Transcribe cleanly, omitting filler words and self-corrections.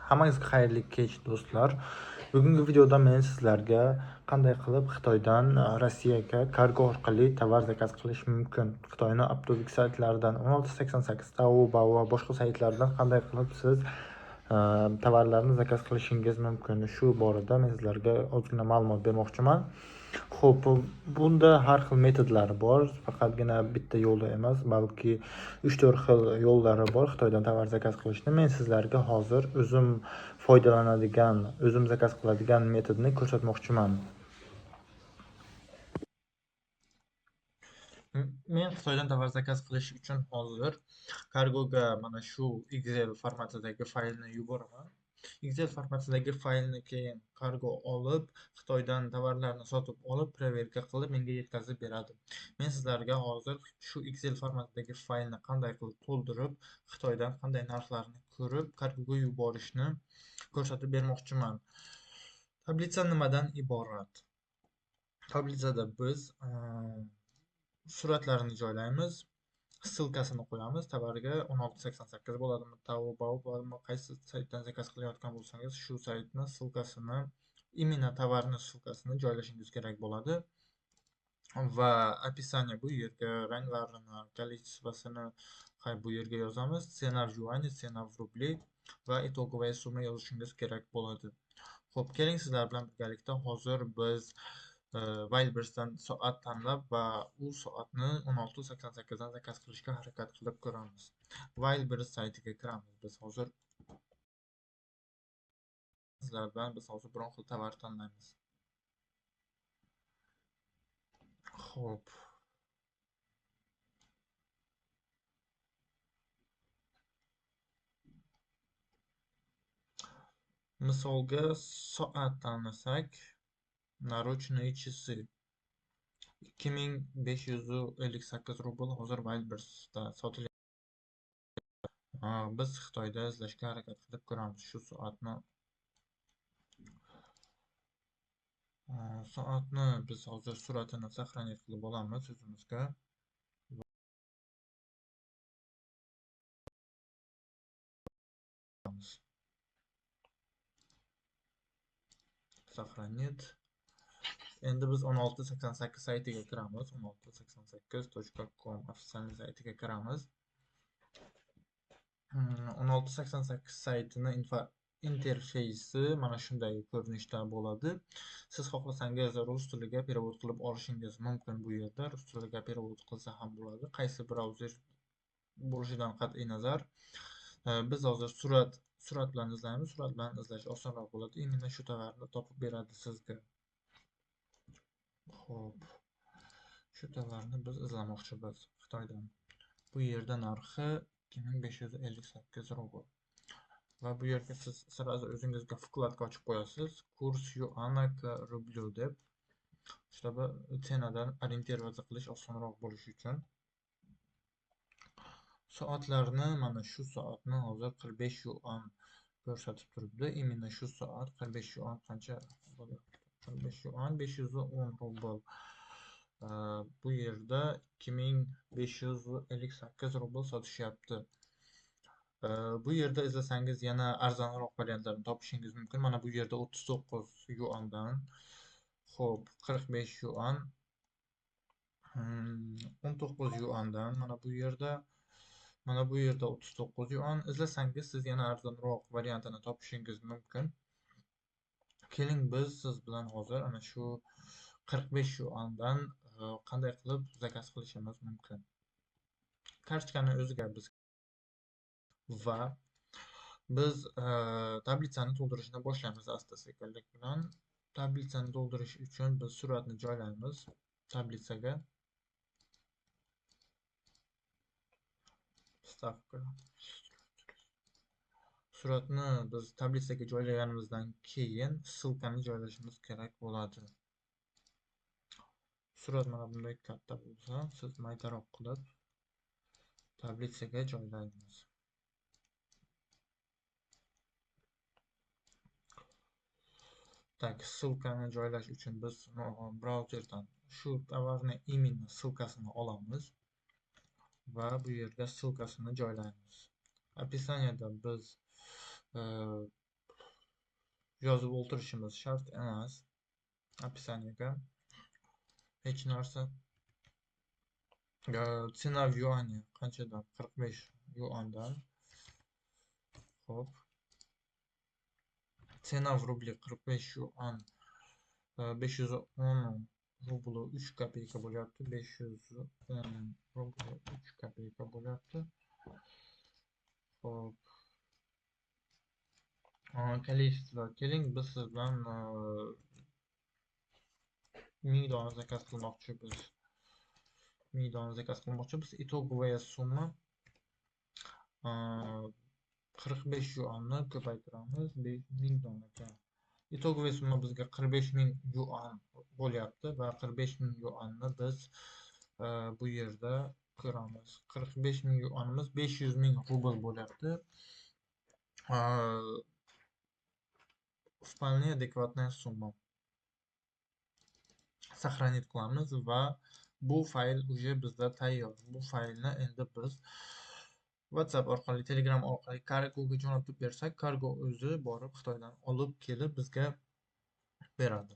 Hammangizga xayrli kech do'stlar. Bugungi videoda men sizlarga qanday qilib Xitoydan Rossiyaga kargo orqali tovar zakaz qilish mumkin. Xitoyning optobik saytlaridan 1688, Taobao va boshqa saytlardan qanday qilib siz tovarlarni zakaz qilishingiz mumkin. Shu borada men sizlarga ozgina ma'lumot bermoqchiman. Xo'p, bunda har xil metodlar bor, faqatgina bitta yo'li emas, balki 3-4 xil yo'llari bor Xitoydan tovar zakaz qilishni. Men sizlarga hozir o'zim foydalanadigan, o'zim zakaz qiladigan metodni ko'rsatmoqchiman. Men Xitoydan tovar zakaz qilish uchun hozir kargoga mana shu Excel formatidagi faylni yuboraman. Excel formatidagi faylni keyin kargo olib, Xitoydan tovarlarni sotib olib, proverka qilib menga yetkazib beradi. Men sizlarga hozir shu Excel formatidagi faylni qanday qilib to'ldirib, Xitoydan qanday narxlarni ko'rib, kargoga yuborishni ko'rsatib bermoqchiman. Tablitsa nimadan iborat? Tablitsada biz suratlarini joylaymiz, ssilkasini qo'yamiz. Tovarga 1688 bo'ladimi, Taobao bo'ladimi, qaysi saytdan zakaz qilayotgan bo'lsangiz, shu saytni ssilkasini, imенно tovarni ssilkasini joylashingiz kerak bo'ladi. Va описание bu yerga ranglarini, количествосini bu yerga yozamiz. Cena в yuani, cena в rubli va itogovая summa yozishingiz kerak bo'ladi. Xo'p, keling sizlar bilan birgalikda hozir biz Wildberries'dan soat tanlab va u soatni 1688 dan zakaz qilishga harakat qilib ko'ramiz. Wildberries saytiga kiramiz. Biz hozir biron xil tovar tanlaymiz. Xo'p. Misolga soat tanlasak, наручные часы 2558 rubl hozir Wildberries'da sotilyapti. Biz Xitoyda izlashga harakat qilib ko'ramiz shu soatni. Soatni biz hozir suratini saqlanib qilib olamiz o'zimizga. Saqlanib. Endi biz 1688 saytiga kiramiz. 1688.com ofitsial saytiga kiramiz. 1688 saytini interfeysi mana shunday ko'rinishda bo'ladi. Siz xohlasangiz rus tiliga перевод qilib olishingiz mumkin bu yerda. Rus tiliga перевод qilsa ham bo'ladi. Qaysi brauzer bo'lishidan qat'iy nazar. Biz hozir surat bilan izlaymiz. Surat bilan izlash osonroq bo'ladi. Imенно shu tovarni topib beradi sizga. Xo'p. Shu tovarni biz izlamoqchimiz Xitoydan. Bu yerda narxi 2558 rubl. Va bu yerga siz sразу o'zingizga vkladka ochib qo'yasiz. Kurs yuana к rublю deb. Чтобы cenadan orientirovat qilish osonroq bo'lishi uchun. Soatlarni mana shu soatni hozir 45 yuan ko'rsatib turibdi. Именно shu soat 45 yuan qancha bo'ladi? 45 yuan 510 rubl. Bu yerda 2558 rubl sotishyapti. Bu yerda izlasangiz yana arzonroq variantlarni topishingiz mumkin. Mana bu yerda 39 yuandan, xo'p, 45 yuan, 19 yuandan, mana bu yerda 39 yuan. Izlasangiz siz yana arzonroq variantini topishingiz mumkin. Keling biz siz bilan hozir ana shu 45 yuandan qanday qilib zakaz qilishimiz mumkin. Kartochkani o'ziga biz va biz tablitsani to'ldirishni boshlaymiz asta-sekinlik bilan. Tablitsani to'ldirish uchun biz suratni joylaymiz tablitsaga. Suratni biz tablitsaga joylaganimizdan keyin ssilkani joylashimiz kerak bo'ladi. Surat mana bunday katta bo'lsa, siz maydaroq qilib tablitsaga joylaymiz. Tak, ssilkani joylash uchun biz brauzerdan shu tovarni именно ssilkasini olamiz va bu yerga ssilkasini joylaymiz. Описаниеda biz yozib o'tirishimiz shart emas. Описаниеga hech narsa. Cena в юане qanchadan? 45 yuandan. Hop. Cena в rubli 45 yuan. 510 rubli 3 kopeyka bo'lyapti. 510 rubli 3 kopeyka bo'lyapti. Hop. Количество. Keling biz siz bilan 1000 dona zakaz qilmoqchimiz. 1000 dona zakaz qilmoqchimiz. Итоговая summa 45 yuanni ko'paytiramiz 1000 donaga. Итоговая summa bizga 45.000 yuan bo'lyapti va 45.000 yuanni biz bu yerda ko'ramiz. 45.000 yuanimiz 500.000 rubl bo'lyapti. Вполне адекватная summa. Сохранить qilamiz va bu fayl уже bizda tayyor. Bu faylni endi biz WhatsApp orqali, Telegram orqali Cargoga jo'natib bersak, Cargo o'zi borib Xitoydan olib kelib bizga beradi.